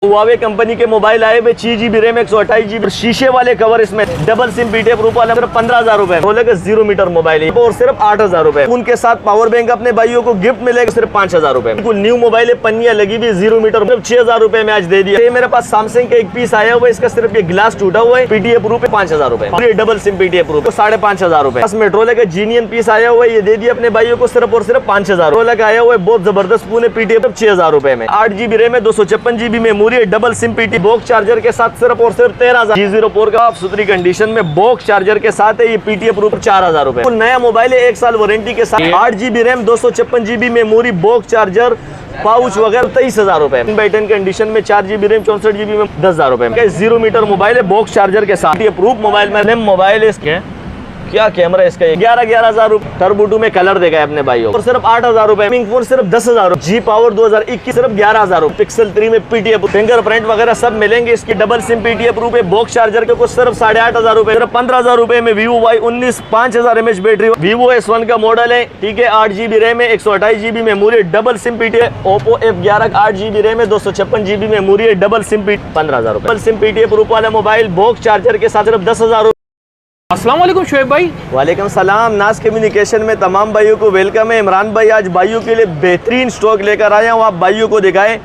Huawei company के mobile आए हुए 6 GB रैम 128 GB शीशे वाले कवर, इसमें डबल सिम पीटीएफ प्रूफ वाला सिर्फ 15,000 रुपए। बोले कि 0 मीटर मोबाइल है और सिर्फ 8,000 रुपए। उनके साथ पावर बैंक अपने भाइयों को गिफ्ट मिलेगा सिर्फ 5,000 रुपए। बिल्कुल न्यू मोबाइल है, पन्नियां लगी हुई 0 मीटर सिर्फ 6,000 रुपए में आज दे दिया। ये मेरे पास सैमसंग का एक पीस आया हुआ है, इसका सिर्फ ये गिलास टूटा हुआ है, पीटीएफ प्रूफ है 5,000 रुपए। डबल सिम पीटीएफ प्रूफ तो 5,500 रुपए। मेट्रोला का जीनियन पीस आया हुआ है, ये दे दिया अपने भाइयों को सिर्फ और सिर्फ 5,000 का आया हुआ है। बहुत जबरदस्त फोन है, पीटीएफ 6,000 रुपए में। 8 GB रैम है, 256 GB मेमोरी है, डबल सिम बॉक्स चार्जर के साथ सिर्फ और सिर्फ 13,000। G04 का सुथरी कंडीशन में बॉक्स चार्जर के साथ है, ये पीटीएफ प्रूफ 4,000 रुपए। तो नया मोबाइल है, 1 साल वारंटी के साथ। 8 GB RAM, 256 GB memory, box charger, pouch वगैरह 23,000 रुपए। 10/10 कंडीशन में 4 GB रैम, 64 GB में 10,000 रुपए। 0 मीटर मोबाइल है, बॉक्स चार्जर के साथ। ये प्रूफ मोबाइल में मोबाइल है, इसके क्या कैमरा है इसका, 11,000 रुपए। टर्बो 2 में कलर देगा अपने भाइयों और सिर्फ 8,000 रुपए। फोन सिर्फ 10,000। जी पावर 2021 सिर्फ 11,000 रुपए। पिक्सल 3 में पीटीएफ फिंगरप्रिंट वगैरह सब मिलेंगे। इसकी डबल सिम पीटीएफ प्रूफ है, बॉक्स चार्जर के कुछ सिर्फ 8,500 रुपए। सिर्फ 15,000 रुपए में Vivo Y19 5000 mAh battery, Vivo S1 का मॉडल है, ठीक है। 8 GB रैम है, 128 GB memory, double SIM PTF. Oppo F11 8 GB RAM है, 256 GB मेमोरी है, डबल सिम पीटीएफ 15,000 रुपए। डबल सिम पीटीएफ प्रूफ वाला मोबाइल बॉक्स चार्जर के साथ सिर्फ 10,000 रुपए। अस्सलाम वालेकुम शुएब भाई। वालेकुम सलाम। नाज कम्युनिकेशन में तमाम भाइयों को वेलकम है। इमरान भाई आज भाइयों के लिए बेहतरीन स्टॉक लेकर आया हूँ, आप भाइयों को दिखाएं।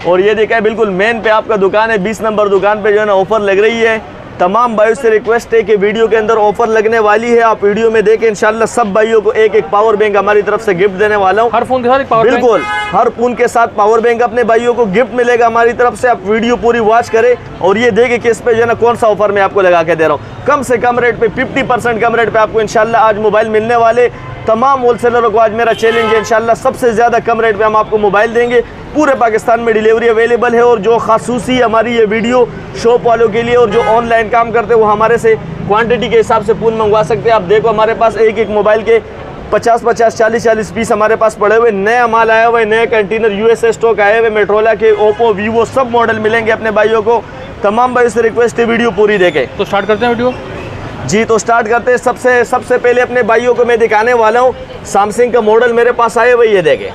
और ये दिखाएं बिल्कुल मेन पे आपका दुकान है, 20 नंबर दुकान पे जो है ना ऑफर लग रही है। तमाम भाइयों से रिक्वेस्ट है कि वीडियो के अंदर ऑफर लगने वाली है, आप वीडियो में देखें। इंशाल्लाह सब भाइयों को एक एक पावर बैंक हमारी तरफ से गिफ्ट देने वाला हूँ। हर फोन के साथ एक पावर बिल्कुल हर फोन के साथ पावर बैंक अपने भाइयों को गिफ्ट मिलेगा हमारी तरफ से। आप वीडियो पूरी वॉच करें और ये देखें कि इस पे जो है ना कौन सा ऑफर मैं आपको लगा के दे रहा हूँ। कम से कम रेट पे 50% कम रेट पे आपको इंशाल्लाह आज मोबाइल मिलने वाले। तमाम होलसेलरों को आज मेरा चैलेंज है, इंशाल्लाह सबसे ज़्यादा कम रेट पे हम आपको मोबाइल देंगे। पूरे पाकिस्तान में डिलीवरी अवेलेबल है। और जो खासूसी हमारी ये वीडियो शॉप वालों के लिए और जो ऑनलाइन काम करते हैं वो हमारे से क्वांटिटी के हिसाब से फोन मंगवा सकते हैं। आप देखो हमारे पास एक एक मोबाइल के 50-50 40-40 पीस हमारे पास पड़े हुए। नया माल आया हुआ है, नए कंटेनर USA स्टॉक आए हुए। मेट्रोला के, ओप्पो, वीवो सब मॉडल मिलेंगे अपने भाइयों को। तमाम भाइयों से रिक्वेस्ट है वीडियो पूरी देखें। तो स्टार्ट करते हैं वीडियो जी। तो स्टार्ट करते हैं। सबसे पहले अपने भाइयों को मैं दिखाने वाला हूँ सैमसंग का मॉडल मेरे पास आए हुए। ये देखें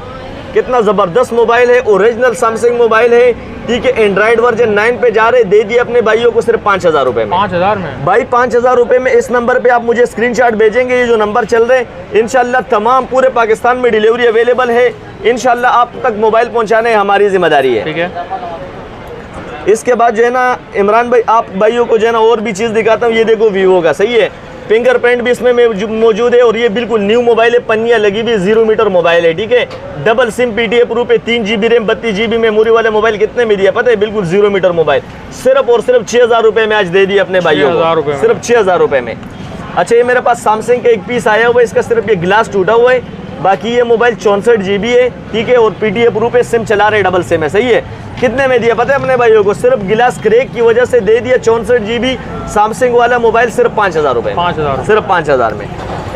कितना ज़बरदस्त मोबाइल है, ओरिजिनल सैमसंग मोबाइल है, ठीक है। एंड्रॉइड वर्जन 9 पे जा रहे, दे दिए अपने भाइयों को सिर्फ 5,000 रुपए में। 5,000 में भाई 5,000 रुपए में। इस नंबर पे आप मुझे स्क्रीनशॉट भेजेंगे, ये जो नंबर चल रहे हैं। इंशाल्लाह तमाम पूरे पाकिस्तान में डिलीवरी अवेलेबल है। इंशाल्लाह आप तक मोबाइल पहुंचाने हमारी जिम्मेदारी है, ठीक है। इसके बाद जो है ना इमरान भाई आप भाइयों को जो है ना और भी चीज़ दिखाता हूँ। ये देखो Vivo का, सही है। फिंगरप्रिंट भी इसमें मौजूद है और ये बिल्कुल न्यू मोबाइल है, पन्नियां लगी हुई, 0 मीटर मोबाइल है, ठीक है। डबल सिम पीटीएफ प्रूफ है, 3 GB रैम, 32 GB मेमोरी वाले मोबाइल कितने में दिया पता है? बिल्कुल 0 मीटर मोबाइल सिर्फ और सिर्फ 6,000 रुपए में आज दे दिए अपने भाइयों को, सिर्फ 6,000 रुपए में। अच्छा, ये मेरे पास सैमसंग का एक पीस आया हुआ है, इसका सिर्फ ये गिलास टूटा हुआ है। बाकी ये मोबाइल 64 GB है, ठीक है। और पीटीएफ प्रूफ है, सिम चला रहे, डबल सिम है, सही है। कितने में दिया पता है अपने भाइयों को? सिर्फ गिलास क्रैक की वजह से दे दिया 64 GB सैमसंग वाला मोबाइल सिर्फ 5,000 रुपए, 5,000 सिर्फ 5,000 में।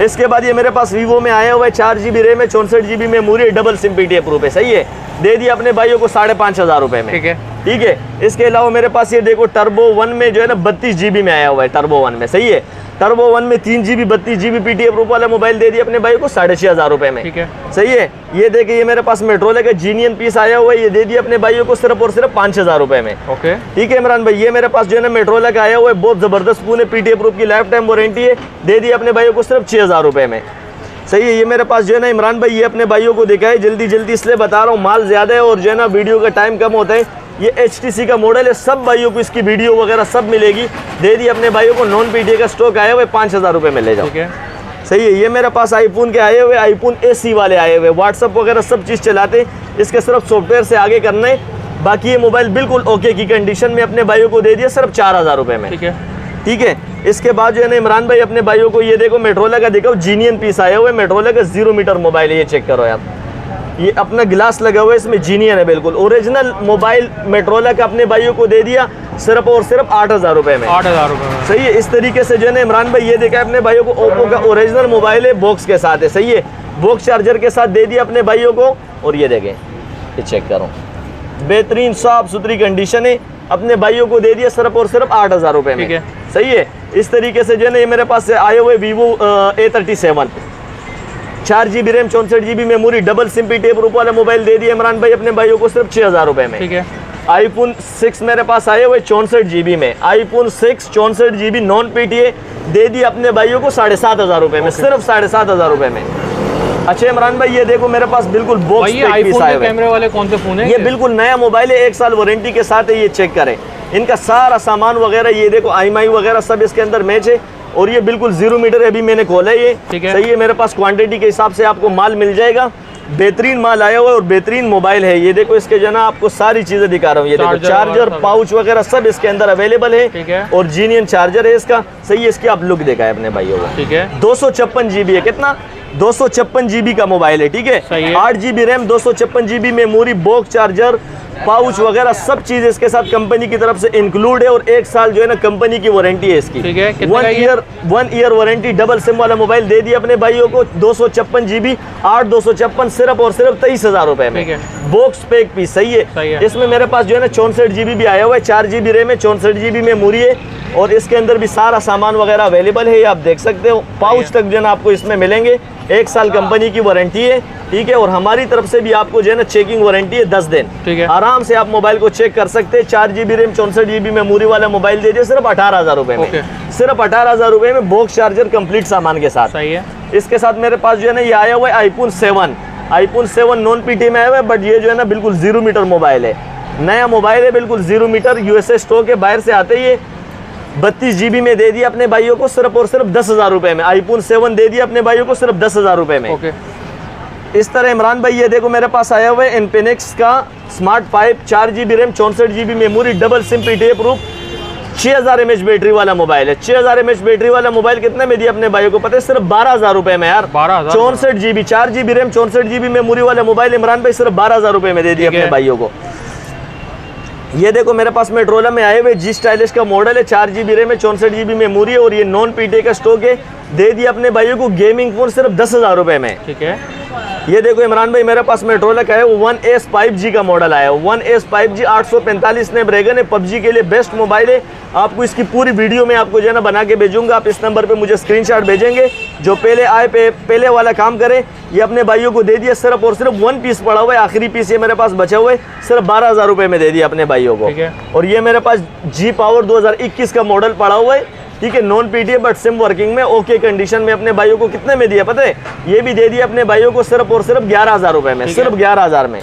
इसके बाद ये मेरे पास Vivo में आया हुआ है, 4 GB रैम है, 64 GB memory, double SIM PTF proof है, सही है। दे दिया अपने भाइयों को 5,500 रुपए में, ठीक है, ठीक है। इसके अलावा मेरे पास ये देखो टर्बो 1 में जो है ना 32 GB में आया हुआ है, टर्बो 1 में, सही है। टर्बो 1 में 3 GB 32 GB पीटीएफ प्रूफ वाला मोबाइल दे दिया अपने भाई को 6,500 रुपए में, ठीक है, सही है। ये देखिए ये मेरे पास मेट्रोला का जीनियन पीस आया हुआ है, ये दे दिया अपने भाइयों को सिर्फ और सिर्फ 5,000 रुपए में, ओके, ठीक है इमरान भाई। ये मेरे पास जो है ना मेट्रोला का आया हुआ है, बहुत जबरदस्त फोन है, पीटीएफ प्रूफ की लाइफ टाइम वारंटी है, दे दिया अपने भाइयों को सिर्फ 6,000 रुपए में, सही है। ये मेरे पास जो है ना इमरान भाई, ये अपने भाइयों को दिखाए जल्दी जल्दी, इसलिए बता रहा हूँ माल ज़्यादा है और जो है ना वीडियो का टाइम कम होता है। ये HTC का मॉडल है, सब भाइयों को इसकी वीडियो वगैरह सब मिलेगी, दे दी अपने भाइयों को। नॉन पीटीए का स्टॉक आया हुआ है, 5,000 रुपए में ले जाओ, ठीक है, सही है। ये मेरे पास आईफोन के आए हुए, आईफोन AC वाले आए हुए, व्हाट्सअप वगैरह सब चीज़ चलाते हैं, इसके सिर्फ सॉफ्टवेयर से आगे करना है। बाकी ये मोबाइल बिल्कुल ओके की कंडीशन में अपने भाइयों को दे दिया सिर्फ 4,000 रुपए में, ठीक है, ठीक है। इसके बाद जो है ना इमरान भाई अपने भाइयों को ये देखो मेट्रोला का, देखो जीनियन पीस आया हुआ है, मेट्रोला का 0 मीटर मोबाइल है, ये चेक करो यार, ये अपना गिलास लगा हुआ है, इसमें जीनियन है, बिल्कुल ओरिजिनल मोबाइल मेट्रोला का अपने भाइयों को दे दिया सिर्फ और सिर्फ 8,000 रुपए में, 8,000 रुपए में, सही है। इस तरीके से जो है ना इमरान भाई ये देखा अपने भाइयों को, ओप्पो का ओरिजिनल मोबाइल है, बॉक्स के साथ है, सही है, बॉक्स चार्जर के साथ दे दिया अपने भाइयों को। और ये देखें, ये चेक करो, बेहतरीन साफ सुथरी कंडीशन है, अपने भाइयों को दे दिया सिर्फ और सिर्फ 8,000 रुपए में, ठीक है, सही है। इस तरीके से जो है ना ये मेरे पास आए हुए Vivo A37 4 GB RAM 64 GB memory double SIM PTF proof वाला मोबाइल दे दिया इमरान भाई अपने भाइयों को सिर्फ 6,000 रुपए में, ठीक है। iPhone 6 मेरे पास आए हुए 64 GB में, iPhone 6 64 GB नॉन PTA दे दी अपने भाइयों को 7,500 रुपए में, सिर्फ 7,500 रुपए में। अच्छा इमरान भाई ये देखो मेरे पास बिल्कुल बॉक्स भाई ये आईफोन के कैमरे वाले कौन से फोन है? ये बिल्कुल नया मोबाइल है, 1 साल वारंटी के साथ है, ये चेक करें। इनका सारा सामान वगैरह ये देखो IMI वगैरह सब इसके अंदर मैच है, और ये बिल्कुल 0 मीटर अभी मैंने खोला है, ये सही है। मेरे पास क्वांटिटी के हिसाब से आपको माल मिल जाएगा, बेहतरीन माल आया हुआ है और बेहतरीन मोबाइल है। ये देखो इसके जो ना आपको सारी चीजें दिखा रहा हूँ, ये देखो चार्जर पाउच वगैरह सब इसके अंदर अवेलेबल है, और जीनियन चार्जर है इसका, सही है। इसकी आप लुक देखा है अपने भाइयों को, ठीक है। 256 GB है, कितना 256 GB का मोबाइल है, ठीक है। 8 GB RAM, 256 GB memory, box charger, pouch वगैरह सब चीज इसके साथ कंपनी की तरफ से इंक्लूड है, और 1 साल जो है ना कंपनी की वारंटी है इसकी, ठीक है। 1 ईयर वारंटी, डबल सिम वाला मोबाइल दे दिया अपने भाइयों को, 256 GB 8/256 सिर्फ और सिर्फ 23,000 रुपए में, बॉक्स पैक पीस, सही है। इसमें मेरे पास जो है ना 64 GB भी आया हुआ है, 4 GB रैम है, 64 GB मेमोरी है, और इसके अंदर भी सारा सामान वगैरह अवेलेबल है, ये आप देख सकते हो। पाउच तक जो है ना आपको इसमें मिलेंगे, 1 साल कंपनी की वारंटी है, ठीक है। और हमारी तरफ से भी आपको जो है ना चेकिंग वारंटी है 10 दिन, ठीक है। आराम से आप मोबाइल को चेक कर सकते हैं। 4 GB रैम 64 GB मेमोरी वाला मोबाइल दे दिए सिर्फ 18,000 रुपए में, सिर्फ 18,000 रुपए में, बॉक्स चार्जर कंप्लीट सामान के साथ, सही है। इसके साथ मेरे पास जो है ना ये आया हुआ है iPhone 7 नॉन PTA में आया हुआ है, बट ये जो है ना बिल्कुल 0 मीटर मोबाइल है, नया मोबाइल है, बिल्कुल 0 मीटर, USA स्टॉक है, बाहर से आते ही 32 GB में दे दिया अपने भाइयों को सिर्फ और सिर्फ 10,000 रुपए में। iPhone 7 दे दिया अपने भाइयों को सिर्फ 10,000 रुपए में। इस तरह इमरान भाई ये देखो मेरे पास आया हुआ है Infinix का smart 5 4 GB RAM 64 GB memory, double SIM PTA proof, 6000 mAh battery वाला मोबाइल है। 6000 mAh बैटरी वाला मोबाइल कितने में दिया अपने भाइयों को पता है? सिर्फ 12,000 रुपए में यार। 64 GB 4 GB RAM 64 GB memory वाला मोबाइल इमरान भाई सिर्फ 12,000 रुपए में दे दिया अपने भाइयों को। ये देखो मेरे पास मेट्रोला में आए हुए G स्टाइलिश का मॉडल है, 4 GB रैम में 64 GB मेमोरी है, और ये नॉन PTA का स्टॉक है, दे दिया अपने भाइयों को गेमिंग फोन सिर्फ 10,000 रुपए में, ठीक है। ये देखो इमरान भाई मेरे पास मेट्रोला का है 1S 5G का मॉडल आया है, 1S 5G 845 स्नैपड्रैगन है, PUBG के लिए बेस्ट मोबाइल है। आपको इसकी पूरी वीडियो में आपको जो है ना बना के भेजूंगा, आप इस नंबर पे मुझे स्क्रीनशॉट भेजेंगे, जो पहले आए पहले वाला काम करे। ये अपने भाइयों को दे दिया सिर्फ और सिर्फ 1 पीस पड़ा हुआ है, आखिरी पीस ये मेरे पास बचा हुआ है, सिर्फ 12,000 रुपए में दे दिया अपने भाइयों को। और ये मेरे पास G Power 2021 का मॉडल पड़ा हुआ है, ठीक है, non PTA but SIM working में, ओके कंडीशन में। अपने भाइयों को कितने में दिया पता है? ये भी दे दिया अपने भाइयों को सिर्फ और सिर्फ 11,000 रुपए में, सिर्फ 11,000 में।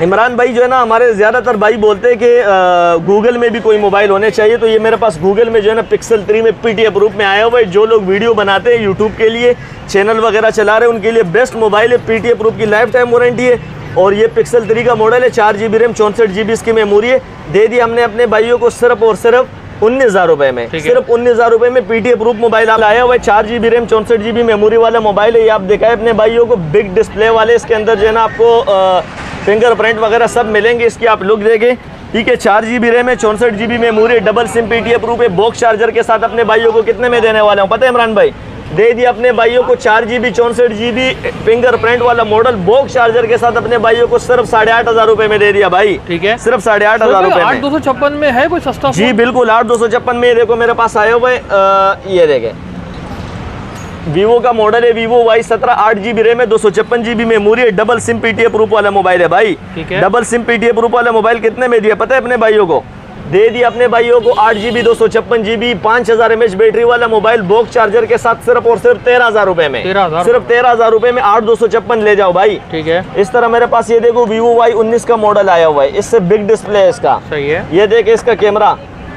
इमरान भाई जो है ना हमारे ज़्यादातर भाई बोलते हैं कि गूगल में भी कोई मोबाइल होने चाहिए, तो ये मेरे पास गूगल में जो है ना Pixel 3 में PTA प्रूफ में आया हुआ है। जो लोग वीडियो बनाते हैं यूट्यूब के लिए, चैनल वगैरह चला रहे हैं, उनके लिए बेस्ट मोबाइल है, PTA प्रूफ की लाइफ टाइम वारंटी है। और ये Pixel 3 का मॉडल है, 4 GB रैम 64 GB इसकी मेमोरी है, दे दी हमने अपने भाइयों को सिर्फ और सिर्फ 19,000 रुपए में, सिर्फ 19,000 रुपए में PTA प्रूफ मोबाइल आप आया हुआ है। 4 GB रैम 64 GB मेमोरी वाला मोबाइल है, ये आप दिखाए अपने भाइयों को, बिग डिस्प्ले वाले, इसके अंदर जो है ना आपको फिंगरप्रिंट वगैरह सब मिलेंगे, इसकी आप लुक देखें, ठीक है। 4 GB रैम है, 64 GB memory, double SIM PTA proof है, बॉक्स चार्जर के साथ अपने भाइयों को कितने में देने वाले हूँ पता है इमरान भाई? दे दिया अपने भाइयों को 4 GB 64 GB फिंगरप्रिंट वाला मॉडल, बॉक्स चार्जर के साथ अपने भाइयों को सिर्फ 8,500 रुपए में दे दिया भाई, ठीक है, सिर्फ 8,500 रुपए में। 8,256 में है कोई सस्ता? जी बिल्कुल, 8,256 में। देखो मेरे पास आए हुए ये देखें, वीवो का मॉडल है, वीवो Y17 8 GB रैम है, 256 GB मेमोरी है, डबल सिम PTA प्रूफ वाला मोबाइल है भाई, ठीक है। डबल सिम PTA प्रूफ वाला मोबाइल कितने में दिया पता है अपने भाइयों को? दे दिया अपने भाइयों को 8 GB 256 GB 5,000 mAh बैटरी वाला मोबाइल, बॉक्स चार्जर के साथ सिर्फ और सिर्फ 13,000 रुपए में, सिर्फ 13,000 रुपए में 8,256 ले जाओ भाई, ठीक है। इस तरह मेरे पास ये देखो वीवो Y19 का मॉडल आया हुआ है, इससे बिग डिस्प्ले है इसका, सही है। ये देखे इसका कैमरा,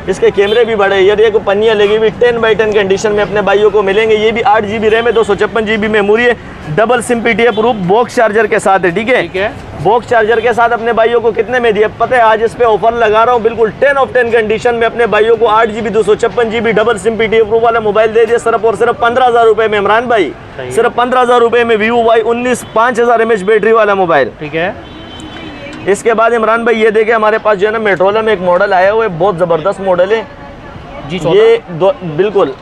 इसके कैमरे भी बड़े, ये देखो पन्नियाँ लगी हुई 10/10 कंडीशन में अपने भाइयों को मिलेंगे। ये भी 8 GB रैम है, 256 GB मेमोरी है, double SIM PTA proof, box charger के साथ है, ठीक है। बॉक्स चार्जर के साथ अपने भाइयों को कितने में दिए पता है? आज इस पे ऑफर लगा रहा हूँ, बिल्कुल 10 of 10 कंडीशन में अपने भाइयों को 8 GB 256 GB double SIM PTA proof वाला मोबाइल दे दिया सिर्फ और सिर्फ 15,000 रुपए में इमरान भाई, सिर्फ 15,000 रुपए में वीवो Y19 5000 mAh बैटरी वाला मोबाइल, ठीक है। इसके बाद इमरान भाई ये देखे हमारे पास जो है ना मेट्रोला में एक मॉडल आया हुआ है, बहुत ज़बरदस्त मॉडल है जी, ये बिल्कुल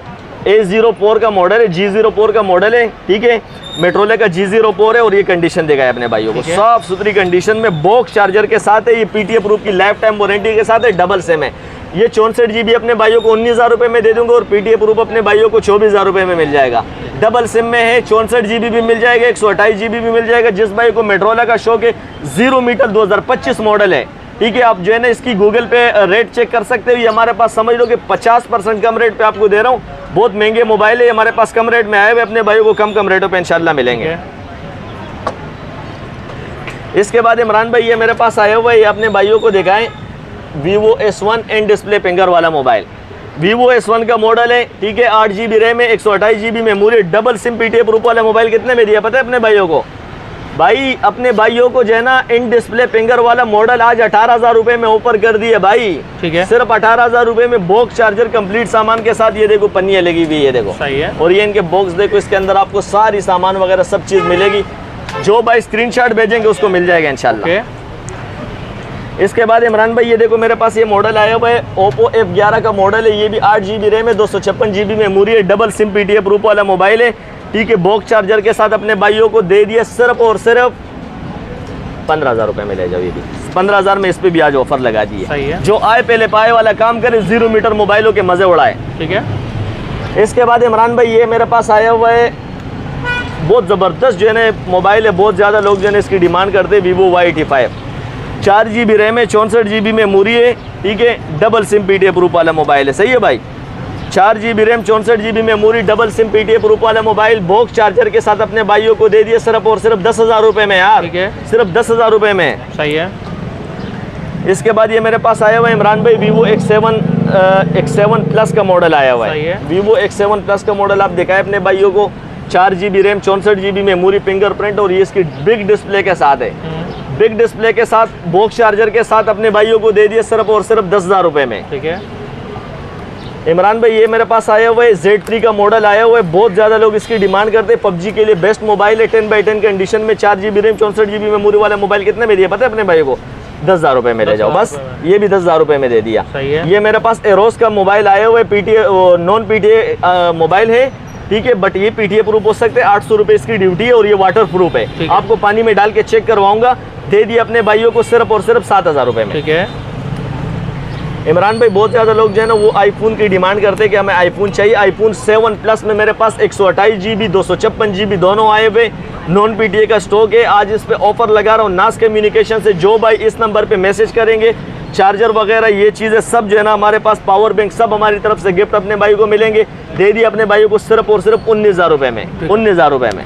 A04 का मॉडल है, G04 का मॉडल है, ठीक है। मेट्रोला का G04 है, और ये कंडीशन देगा अपने भाइयों को साफ सुथरी कंडीशन में, बॉक्स चार्जर के साथ है, ये PTA प्रूफ की लाइफ टाइम वारंटी के साथ है, डबल सिम है। ये 64 GB अपने भाइयों को 19,000 रुपये में दे दूंगा और PTA प्रूफ अपने भाइयों को 24,000 रुपये में मिल जाएगा। डबल सिम में है, 64 GB भी मिल जाएगा, 128 GB भी मिल जाएगा। जिस भाई को मेट्रोला का शौक है, 0 मीटर 2025 मॉडल है, ठीक है। आप जो है ना इसकी गूगल पे रेट चेक कर सकते हो। ये हमारे पास समझ लो कि 50% कम रेट पे आपको दे रहा हूँ। बहुत महंगे मोबाइल है, हमारे पास कम रेट में आए हुए, अपने भाइयों को कम रेटों पे इंशाल्लाह मिलेंगे। इसके बाद इमरान भाई ये मेरे पास आया हुआ है, ये अपने भाइयों को दिखाएं, Vivo S1 in display finger वाला मोबाइल। Vivo S1 का मॉडल है, ठीक है। 8 GB रैम है, 128 GB memory, double SIM PTA proof वाला मोबाइल कितने में दिया पता है अपने भाइयों को? भाई अपने भाइयों को जो है ना इन डिस्प्ले फिंगर वाला मॉडल आज 18,000 रुपये में ऑफर कर दिए भाई, ठीक है। सिर्फ 18,000 रुपये में बॉक्स चार्जर कंप्लीट सामान के साथ। ये देखो पन्नियाँ लगी हुई, ये देखो सही है। और ये इनके बॉक्स देखो, इसके अंदर आपको सारी सामान वगैरह सब चीज़ मिलेगी। जो भाई स्क्रीनशॉट भेजेंगे उसको मिल जाएगा इंशाल्लाह। इसके बाद इमरान भाई ये देखो मेरे पास ये मॉडल आया हुआ है, Oppo F11 का mॉडल है। ये भी 8 GB रैम है, 256 GB मेमोरी है, डबल सिम PTA प्रूफ वाला मोबाइल है, ठीक है। बॉक्स चार्जर के साथ अपने भाइयों को दे दिया सिर्फ और सिर्फ 15,000 रुपये में ले जाओ। ये भी 15,000 में इस पर भी आज ऑफर लगा दी है। जो आए पहले पाए वाला काम करे, 0 मीटर मोबाइलों के मजे उड़ाए, ठीक है। इसके बाद इमरान भाई ये मेरे पास आया हुआ है, बहुत ज़बरदस्त जो है ना मोबाइल है, बहुत ज़्यादा लोग जो है इसकी डिमांड करते हैं। Vivo Y85 4 GB रैम है, 64 GB मेमोरी है, ठीक है। डबल सिम PTA प्रूफ वाला मोबाइल है, सही है भाई। 4 GB RAM, 64 GB memory, double SIM PTA proof वाला मोबाइल, बॉक्स चार्जर के साथ अपने भाइयों को दे दिए सिर्फ और सिर्फ 10,000 रुपये में यार, ठीक है। सिर्फ 10,000 रुपये में, सही है। इसके बाद ये मेरे पास आया हुआ है इमरान भाई, Vivo X7 प्लस का मॉडल आया हुआ है। Vivo X7 प्लस का मॉडल आप दिखाए अपने भाइयों को, 4 GB RAM, 64 GB memory, fingerprint और ये इसकी बिग डिस्प्ले के साथ है। बिग डिस्प्ले के साथ बॉक्स चार्जर के साथ अपने भाइयों को दे दिए सिर्फ और सिर्फ 10,000 रुपये में, ठीक है। इमरान भाई ये मेरे पास आया हुआ है, Z3 का मॉडल आया हुआ है, बहुत ज़्यादा लोग इसकी डिमांड करते हैं। PUBG के लिए बेस्ट मोबाइल है, 10x10 कंडीशन में, 4 GB रैम, 64 GB मेमोरी वाला मोबाइल कितने में दिया पता है अपने भाई को? 10,000 रुपये में ले जाओ बस। ये भी 10,000 रुपये में दे दिया, सही है। ये मेरे पास एरोस का मोबाइल आया हुआ है, PTA नॉन PTA मोबाइल है, ठीक है। बट ये PTA प्रूफ हो सकते हैं, 800 रुपये इसकी ड्यूटी है और ये वाटर प्रूफ है। आपको पानी में डाल के चेक करवाऊंगा। दे दिए अपने भाइयों को सिर्फ और सिर्फ 7,000 रुपये में, ठीक है। इमरान भाई बहुत ज़्यादा लोग जो है ना वो आईफोन की डिमांड करते हैं कि हमें आईफोन चाहिए। आईफोन 7 प्लस में मेरे पास 128 GB 256 GB दोनों आए हुए, नॉन PTA का स्टॉक है। आज इस पे ऑफर लगा रहा हूँ नास कम्युनिकेशन से। जो भाई इस नंबर पे मैसेज करेंगे, चार्जर वगैरह ये चीज़ें सब जो है ना हमारे पास, पावर बैंक सब हमारी तरफ से गिफ्ट अपने भाई को मिलेंगे। दे दिए अपने भाइयों को सिर्फ और सिर्फ 19,000 रुपये में, 19,000 रुपये में।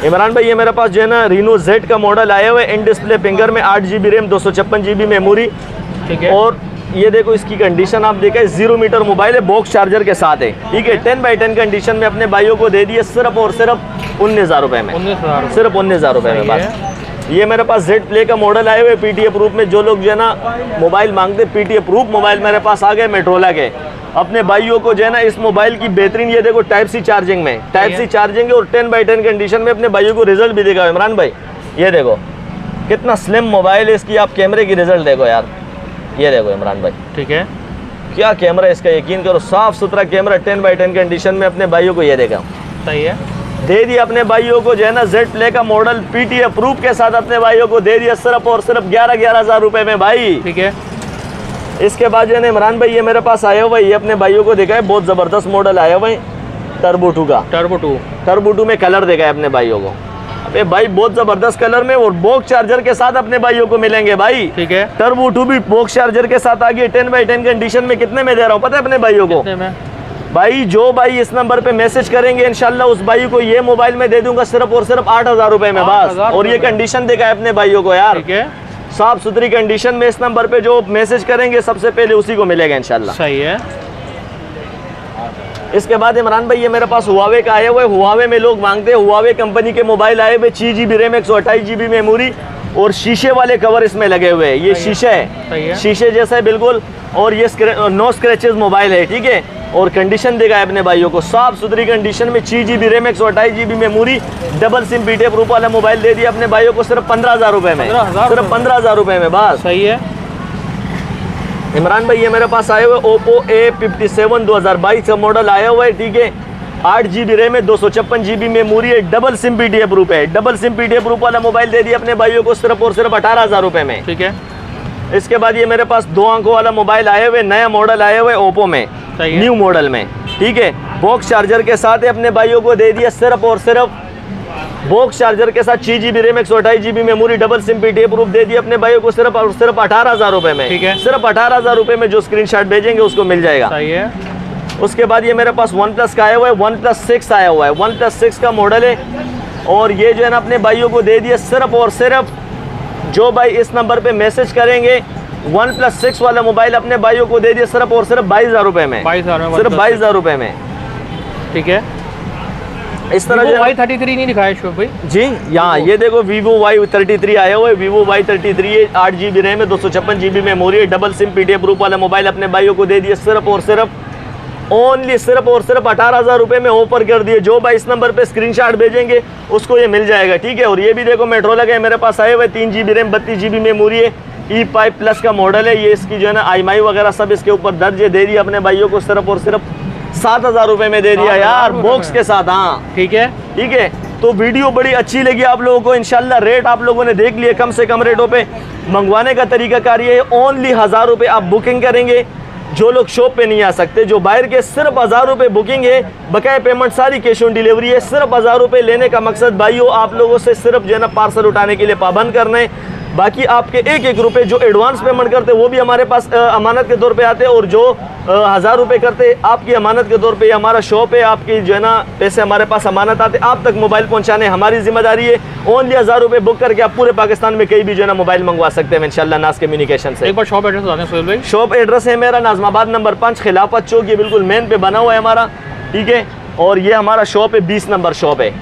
इमरान भाई ये मेरे पास जो है ना Reno Z का मॉडल आया हुआ है, इन डिस्प्ले फिंगर में, 8 GB रैम, 256 GB मेमोरी, ठीक है। और ये देखो इसकी कंडीशन आप देखें, 0 मीटर मोबाइल है, बॉक्स चार्जर के साथ है, ठीक है। 10x10 कंडीशन में अपने भाइयों को दे दिए सिर्फ और सिर्फ 19,000 रुपये में, सिर्फ 19,000 रुपये में बस। ये मेरे पास Z Play का मॉडल आए हुए PTA प्रूफ में। जो लोग जो है ना मोबाइल मांगते, PTA प्रूफ मोबाइल मेरे पास आ गए मेट्रोला के। अपने भाइयों को जो है ना इस मोबाइल की बेहतरीन, ये देखो टाइप सी चार्जिंग में, टाइप सी चार्जिंग है और 10x10 कंडीशन में अपने भाइयों को रिजल्ट भी देगा इमरान भाई। ये देखो कितना स्लिम मोबाइल है, इसकी आप कैमरे की रिजल्ट देखो यार, ये देखो इमरान भाई, ठीक है। क्या कैमरा इसका, यकीन करो साफ सुथरा कैमरा, 10x10 कंडीशन में अपने भाइयों को ये देखा, सही है। दे दिया अपने भाइयों को जो है ना Z Play का मॉडल PTA प्रूफ के साथ अपने भाइयों को दे दिया सिर्फ और सिर्फ 11,000 रुपये में भाई, ठीक है। इसके बाद जो है ना इमरान भाई ये मेरे पास आया हुआ है, ये अपने भाइयों को देखा है, बहुत ज़बरदस्त मॉडल आया हुआ है टर्बो 2 का। टर्बो 2 में कलर देखा है अपने भाइयों को। अबे भाई बहुत ज़बरदस्त कलर में और बॉक्स चार्जर के साथ अपने भाइयों को मिलेंगे भाई, ठीक है। टर्बो 2 भी बॉक्स चार्जर के साथ आ गई, 10x10 कंडीशन में। कितने में दे रहा हूँ पता है अपने भाइयों को? भाई जो भाई इस नंबर पे मैसेज करेंगे इंशाल्लाह उस भाई को ये मोबाइल में दे दूंगा सिर्फ और सिर्फ 8,000 रुपये में बस। और ये कंडीशन देखा है अपने भाइयों को यार, ठीक है, साफ सुथरी कंडीशन में। इस नंबर पे जो मैसेज करेंगे सबसे पहले उसी को मिलेगा इंशाल्लाह, सही है। इसके बाद इमरान भाई ये मेरे पास हुआवे का आया हुआ है। हुआवे में लोग मांगते हैं, हुआवे कंपनी के मोबाइल आए हुए, 6 GB रैम, 128 GB मेमोरी और शीशे वाले कवर इसमें लगे हुए हैं। ये शीशे है, शीशे जैसा है बिल्कुल, और ये नो स्क्रैचेस मोबाइल है, ठीक है। और कंडीशन देखा है अपने भाइयों को, साफ सुथरी कंडीशन में, 6 GB RAM, 128 GB memory, double SIM PTA proof वाला मोबाइल दे दिया अपने भाइयों को सिर्फ 15,000 रुपये में, सिर्फ 15,000 रुपये में बस, सही है। इमरान भाई ये मेरे पास आए हुए Oppo A57 2022 का मॉडल आया हुआ है, ठीक है। 8 GB रैम है, 256 GB मेमोरी है, डबल सिम PTA प्रूफ है। डबल सिम PTA प्रूफ वाला मोबाइल दे दिया अपने भाइयों को सिर्फ और सिर्फ 18,000 रुपये में, ठीक है। इसके बाद ये मेरे पास 2 अंकों वाला मोबाइल आए हुए, नया मॉडल आए हुए ओप्पो में, सही है। न्यू मॉडल में, ठीक है। बॉक्स चार्जर के साथ है, अपने भाइयों को दे दिया सिर्फ और सिर्फ बॉक्स चार्जर के साथ 6 GB RAM 128 GB memory, double SIM PDF proof दे दिया अपने भाइयों को सिर्फ और सिर्फ 18,000 रुपए में। ठीक है। सिर्फ 18,000 रुपए में जो स्क्रीनशॉट भेजेंगे उसको मिल जाएगा। सही है। उसके बाद ये मेरे पास OnePlus का आया हुआ है, OnePlus 6 आया हुआ है, OnePlus 6 का मॉडल है। और ये जो है ना अपने भाइयों को दे दिया सिर्फ और सिर्फ जो भाई इस नंबर पे मैसेज करेंगे OnePlus 6 वाला मोबाइल अपने भाइयों को दे दिया सिर्फ और सिर्फ 22,000 रुपए में, 22,000 में, सिर्फ 22,000 रुपए में। ठीक है। इस तरह Vivo Y33 नहीं दिखाया शुभ भाई जी, यहाँ ये देखो Vivo Y33 आया हुआ है, Vivo Y33 है, 8 GB रैम है, 256 GB मेमोरी है, डबल सिम पीडीएफ प्रूफ वाला मोबाइल अपने भाइयों को दे दिए सिर्फ और सिर्फ ओनली सिर्फ और सिर्फ 18,000 रुपए में ऑफर कर दिए। जो भाई इस नंबर पे स्क्रीनशॉट भेजेंगे उसको ये मिल जाएगा, ठीक है। और ये भी देखो मेट्रोला के मेरे पास आए हुए, 3 GB रैम 32 GB मेमोरी है, E5 प्लस का मॉडल है। ये इसकी जो है ना IMI वगैरह सब इसके ऊपर दर्ज है, दे दिया अपने भाइयों को सिर्फ और सिर्फ 7,000 रुपए में दे दिया यार, बॉक्स के साथ। हाँ ठीक है। ठीक है। तो वीडियो बड़ी अच्छी लगी आप लोगों को, इंशाल्लाह रेट आप लोगों ने देख लिए, कम से कम रेटों पे मंगवाने का तरीकाकार ये है, ओनली 1,000 रुपये आप बुकिंग करेंगे। जो लोग शॉप पे नहीं आ सकते, जो बाहर के, सिर्फ 1,000 रुपये बुकिंग है, बकाया पेमेंट सारी कैश ऑन डिलीवरी है। सिर्फ 1,000 रुपये लेने का मकसद भाइयों आप लोगों से सिर्फ जो है ना पार्सल उठाने के लिए पाबंद करना है। बाकी आपके 1-1 रुपये जो एडवांस पेमेंट करते हैं वो भी हमारे पास अमानत के तौर पे आते हैं, और जो 1,000 रुपये करते हैं आपकी अमानत के तौर पे, हमारा शॉप है, आपकी जो है ना पैसे हमारे पास अमानत आते हैं, आप तक मोबाइल पहुंचाने हमारी जिम्मेदारी है। ओनली 1,000 रुपये बुक करके आप पूरे पाकिस्तान में कहीं भी जो है ना मोबाइल मंगवा सकते हैं इंशाल्लाह नाज कम्युनिकेशन से। एक बार शॉप एड्रेस बता दें सोहेल भाई। शॉप एड्रेस है मेरा नाजमाबाद नंबर 5 खिलाफत चौक, ये बिल्कुल मेन पे बना हुआ है हमारा, ठीक है। और ये हमारा शॉप है 20 नंबर शॉप है।